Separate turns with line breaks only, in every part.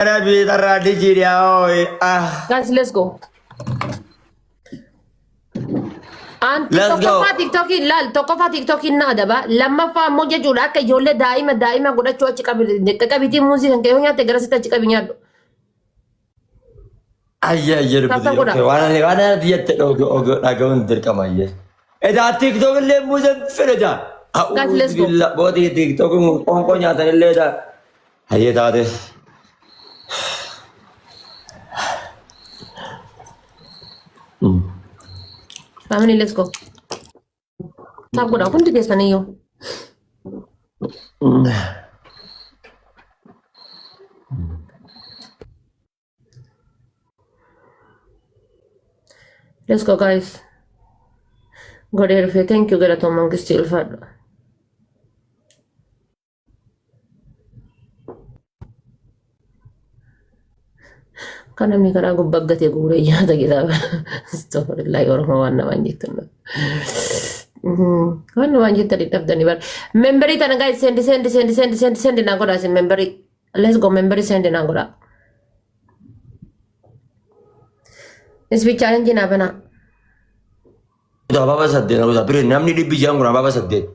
Rabi taradi jiria oi.
Guys, let's go. Anti
Let's go.
TikTok lal tokkofa TikTok nada ba lamma fa moja jura ka jolle daima goda cuaci kabiti musik kan kayaknya tegara sita cikabinya
Ayya yerbi. Wana diet ogo agaun dirkama ye. Eda TikTok le muzen fereda.
Guys, let's go.
Bodi TikTok ko nyata le da. Ayya dade.
Family, let's go. Sab goda kun tige saniyo. Let's go, guys. God help. Thank you, Garato Monk still for. Karena mi kara gubbaggate gure nyaata kita. Astagfirullah warahmatullahi wabarakatuh. Wanna wanjit tadi tabdani bar. Memberi tana guys send na goda sin memberi. Let's go memberi send na goda. Is we challenge na bana.
Udah apa sadde na udah pire namni di bijang guna apa sadde.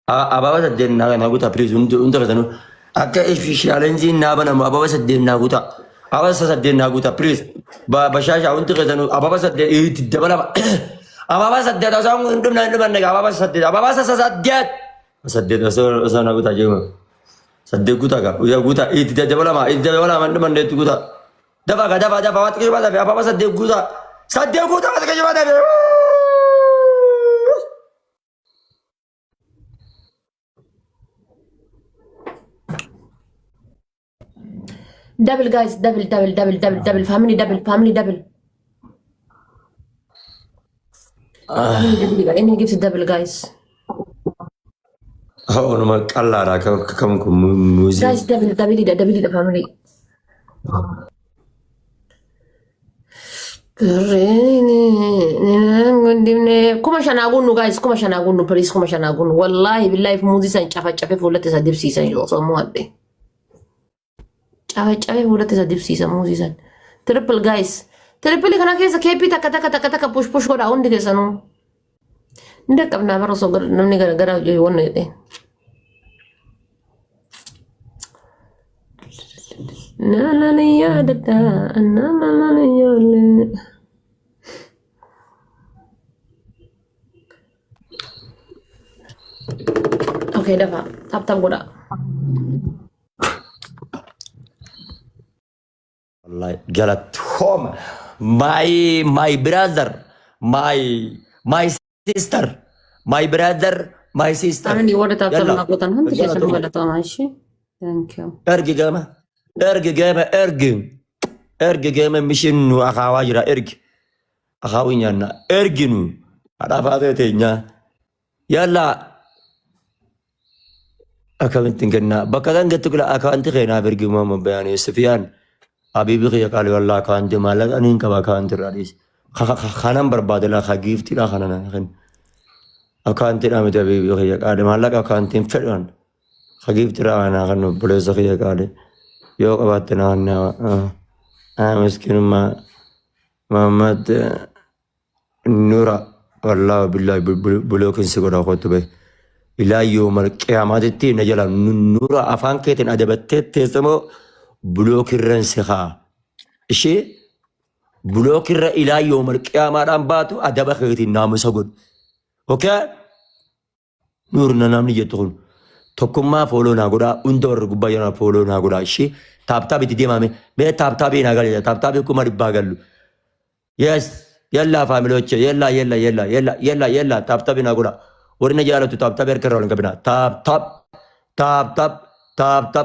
Apa sadde na guta pire untuk kesanu. Akka challenge na bana apa sadde na guta. Apa sadde na guta pire. Bashasha untuk kesanu apa sadde itu dabala. Apa sadde ta sang ndum na apa sadde sadde so na guta jema. Sadde guta ka udah guta itu dabala ma ndum itu guta. Dapat wat ke apa sadde guta. Sadde guta wat ke jema.
Double guys, double. Family double. Family double, any gives double guys.
Oh, normal kallara kam music.
Guys, double the family. Kuma shanagunu guys, please kuma shanagunu. Wallahi billahi music san chafa fulla tesa dipsi san yo so muadde. Cawe udah tesa dipsisa musisan. Triple guys. Triple kana kesa kepi taka push ko daun dige sanu. Ndak kabna baro so namni gara jo wonne de. Na ya data na ya le. Okay, dapat. Tap goda.
Galat home, my brother, my sister, my brother, my sister.
Ani wada tap aku tanhan tidak sanu wada tau masih. Thank you.
Ergi gama mission akawajira akawinya na erginu ada apa tanya yalla akawan tinggalna bakadan gatukla akawan tinggalna bergi mama bayani Sufyan. Abi biqi qali wallah kan de malak anin ka kan tiradis khanam barbadala khagifti la khanana khan akan tira me abi biqi qali malak akan tin fedon khagifti ra ana khan bule zakhiya qali yo qabatna na miskin ma Muhammad nura wallah billahi bulokin sigora khotbe ila yawm al-qiyamah tin najala nura afan ketin adabatte tesamo بلوك الرنسخة إشي بلوك إلى يوم القيامة رامباتو أدب خيتي الناموس أقول أوكي نورنا نامني يتقول تكون ما فولو ناقولا اندور قبايانا فولو ناقولا إشي تابتابي تدي مامي بي تابتابي ناقالي تابتابي كمار باقلو يس يلا فاميلوچ يلا تابتابي ناقولا ورنا جالو تابتابي اركرون كبنا تاب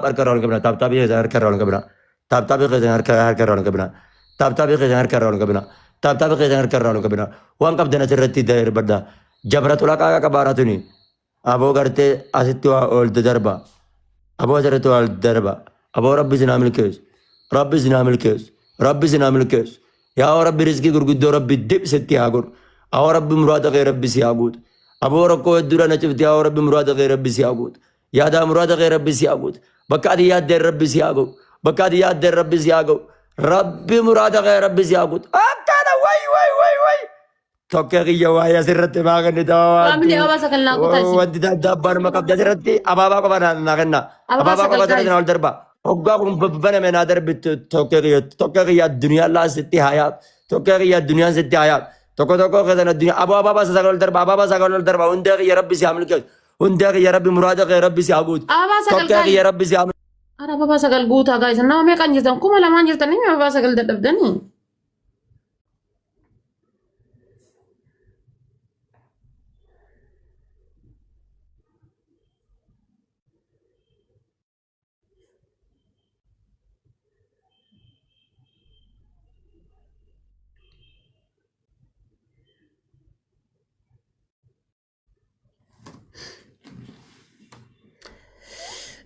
اركرون كبنا تابتابي اركرون كبنا تابتابي اركرون كبنا تابتابي اركرون كبنا تابتابي اركرون كبنا وان قبدنا ترتي داير بدا جبرت لك كباراتني ابو غرتي اسيتوا اولد دربا ابو زرتوا اولد دربا ابو ربي زنا ملكس ربي زنا ملكس يا ربي رزقي غرغد ربي دب ستي اغور او ربي مراد غير ربي سياغود ابو ركو الدرا نشفت يا ربي مراد غير ربي سياغود يا دا مراد غير ربي سياغود بكاد يا در ربي سياغو بكاد ياد ربي زياقو ربي مراد غير ربي زياقو أكنا وي توكي يا ويا سرت ما غني
family
داوات
aba sakal na ko tayo.
ودي دبر ما قبل سرتي أبابا كو بنا نغنا
Aba
أبابا كو
sakal
بنا
guys.
نقول دربا أوقاكم بنا من هذا توكي يا الدنيا لا ستي حياة توكي يا الدنيا ستي حياة توكو خزانة الدنيا أبابا ساقول دربا أبابا ساقول دربا وندق يا ربي سيعمل كذا وندق يا ربي مرادك يا ربي سيعبود
Aba sakal
توكي
guys.
يا ربي سيعمل
Ara baba sakal guta guys. Nama me kan jirtan kuma laman jirtan ni baba sakal dadabdani.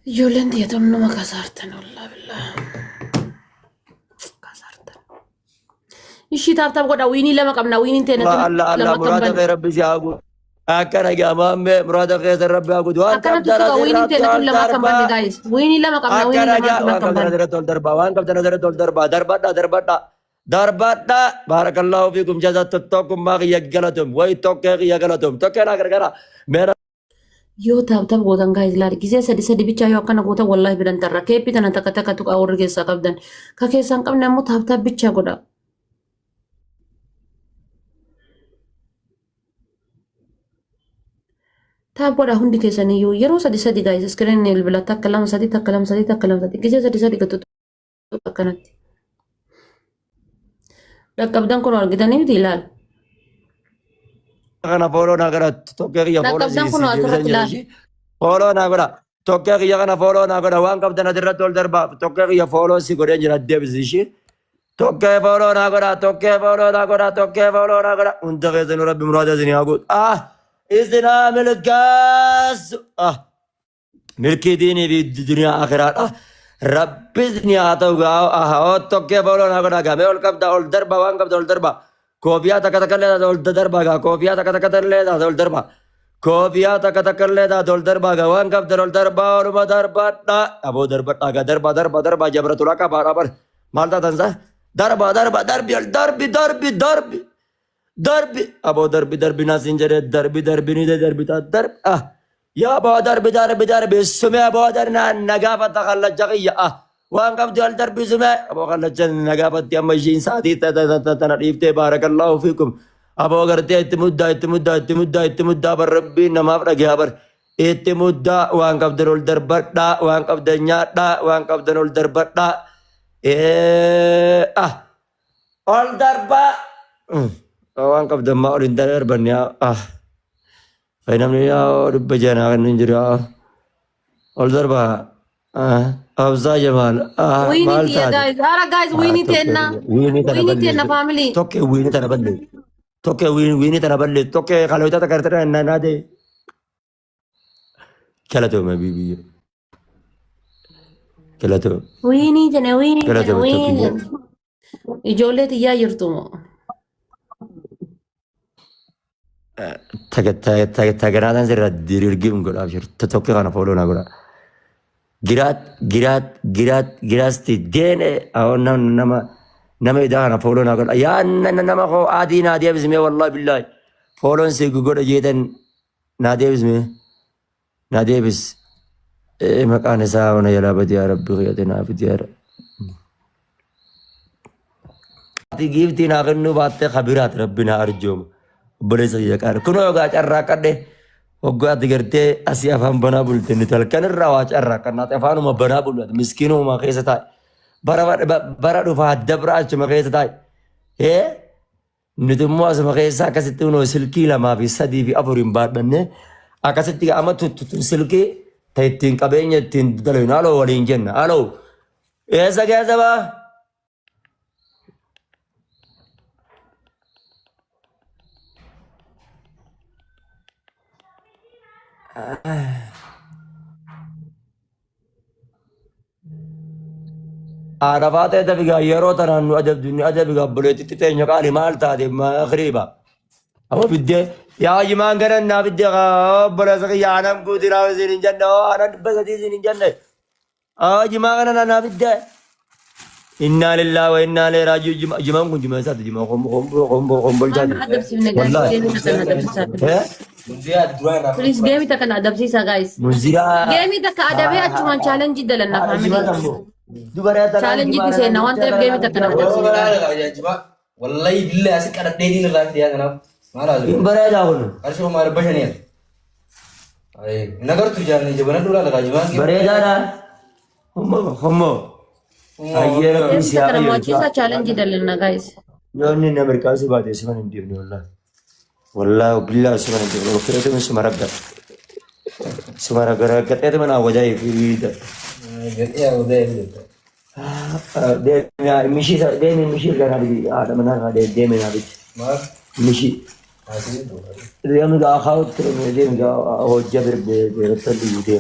Ijoolleen tiyya nama kasartan wallah billah. Kasartan. Ishii taaptaap godha wiinii lama qabna wiiniin teena
الله
lama
مرادك
qabban.
يا ربي سيعبود أكنا يا مام مرادك يا ربي سيعبود وان
Akkanatti
كبدنا
tuqa wiiniin teena
سرات
lama qabbanne
دربا
guys. Wiinii lama qabna wiinii
أكنا
lama
يا وان
qabban.
كبدنا درت دربا وان كبدنا درت دربا دربا بارك الله فيكم جزاء تتوكم ما يقلتم ويتوكي يقلتم توكينا غرغرا ميرا
Yoo taaptaap gootan guys laal gisee sadi bichaa yoo akkana goota wallahi bidan tarra keeppii tana takka tuqa warri keessaa qabdan. Ka keessaan qabne ammoo taaptaap bichaa godha. Taap godha hundi keessaniyyuu yeroo sadi guys iskiriin bilbila takka lama sadi gisee sadi gattu akkanatti. Dhaqqabdan kun argitanii miti ilaal.
kana follow na gara tokke ya follow
Dhaqqabdan kun asirratti ilaal.
follow na gara tokke ya kana follow na gara waan qabdana dirra tol darba tokke ya follow si godhe jira debisi tokke follow na gara unta kezenu rabbi murada zini agut izna milkas milki dini bi dunya akhirat rabbi zini atau ga tokke follow na gara game ol qabda ol darba waan qabda ol darba كوفيا تكتكلة دول دربا كوفيا تكتكلة دول دربا كوفيا تكتكلة دول دربا وان كاب دول دربا ورما دربا أبو دربا دربا جبرة لك بارابر مالتا تنسى دربي أبو دربي ناسنجر دربي نيد دربي درب يا أبو دربي سمع أبو درنا نجابة تخلى جقية وان قبض الدرب زما ابو خلت نغابت يا مجين ساتي تنريفت بارك الله فيكم ابو غرتي اتمدا بربي نما فرغ بر اتمدا وان قبض الدرب دا وان قبض نيادا وان قبض الدرب دا الدرب وان قبض ما الدرب يا فينمني يا رب جنا نجرا الدرب أبزا جمال
ويني تيا guys. Ara guys ويني تينا. ويني تينا family.
توكي ويني تنا بلد توكي ويني تنا بلد توكي kalau kita terkata nade kala tu ma bibi kala tu
ويني تينا ويني
kala tu
تينا ويني. Ijoollee tiyyaa jirtumo.
tagaraatan sirra dirgim godha abshir tokki kana follow na godha giraasti deene nama idaa kana follow na godha yaa nama koo adii naa deebisme wallahi billahi follown si godha jeetan naa deebisme naa deebis maqaan isaa ona jalaa badi yaa rabbi qiyate naa fidi yaa rabbi giiftii naa kennuu baattee kabiraat rabbi naa arjooma obboleessa kiyya qaara kunoo yogaa carraa qadhe waggaatti gartee asii afaan banaa bulte ni talkan irraa waa carraa qannaate afaanuma banaa bulate miskiinuma keessa taa'e bara dhufaa dabra achuma keessa taa'e nuti immoo asuma keessa akkasitti unoo silkii lamaa fi sadii fi afur hin baadhanne akkasitti amma tutun silkii ta ittiin qabeenya ittiin dalaynu aloo waliin jenna aloo eessa keessa baa Arafat ada biga yero tanan nu ada biga boleh titi tanya kali mal tadi ma khriba. Apa bidde ya jiman garan na bidde ka boleh sakit ya anam ku tiraw sini janda anam basa di sini janda. Jiman garan na bidde إنا لله وإنا إليه راجعون جماعة كن جماعة سات جماعة قم بلجات
ما أدب سيفنا
والله
guys. Game takkan adab sisa.
ها
Please game takkan adab sisa guys.
منزلا
Game takkan adabnya cuma challenge dalan na
جماعة
family.
تمو دوباره تنا
Challenge itu saya nawan tapi game takkan adab
Oh,
sisa.
wala ka ya jiba. Wallahi billahi asik kada dedi na lahat diya ganap. Mala aja.
دوباره جاون
Arsho mara bashani. Ay, nagar tu jani jabana dula laga jiba.
دوباره جانا هم أيه ربي
Game takkan mau
سيا
sisa challenge dalan na guys.
يوني نمركا سبعة اسمه نديرني والله والله بالله اسمه نديرني وكرة من سمارك سمارك كرة من أوجاي في ده
Ya udah gitu.
ده مشي كان هذه هذا من هذا ده من هذا
Mar
مشي
asli itu.
ده من ده أخاو ترى ده من ده هو جابر برتلي ده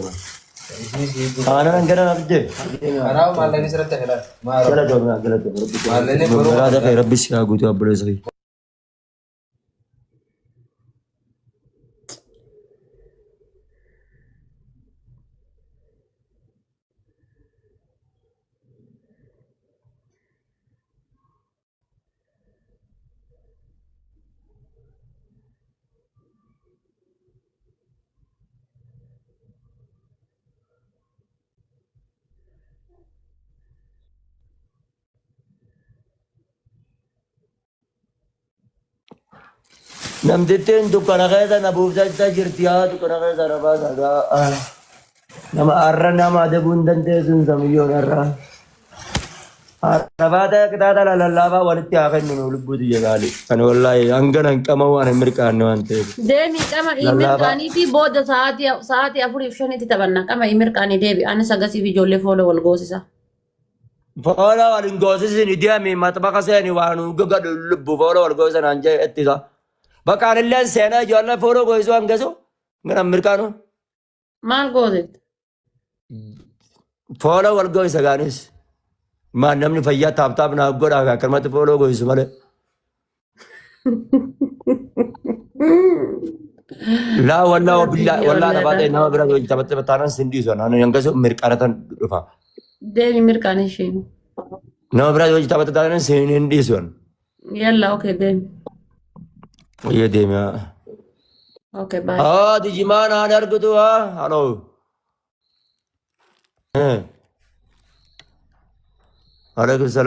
ما أنا نقرأ نبدأ
Karena mal ini serat ya lah. Mar
كلا دوما كلا دوما
Malene baru
هذا خير ربي سيا قوتي أبو رزقي نمدتين دكان غيره نبوف جالس جرتيا دكان غيره ربا هذا نما أرنا نما ده بندن تيسون سميون أرنا ربا ده كذا ده لا لا با ولتي آخر من ولبودي جالي أنا والله أنغنا كما وانا أمريكا أنوان تي
Demi kama email kani ti boda saati afur ifshani ti tabanna kama email kani debi ana sagasi vi jolle follow wal gosisa.
فولا والنجوزس نديا مي ما تبقى سيني وانو قعد لب فولا والجوز أنا أنجي اتيزا بكان اللي سينا جوالا فولا جوزو أنجزو من أمريكانو
Mal gosit.
فولا والجوز أغانيس ما نمني فيا تاب تاب نابغور آغا كرمات فولا جوز ماله لا والله بالله والله أنا بعد إنه برا جوز تبت بتانا سندي زون أنا ينجزو أمريكا تان رفا
Demi email kani shi.
نو برا جوز تبت بتانا سندي زون
Yalla okay Demi.
ये दे मैं
Okay bye.
دي جمان أنا أركضوا هلو عليكم السلام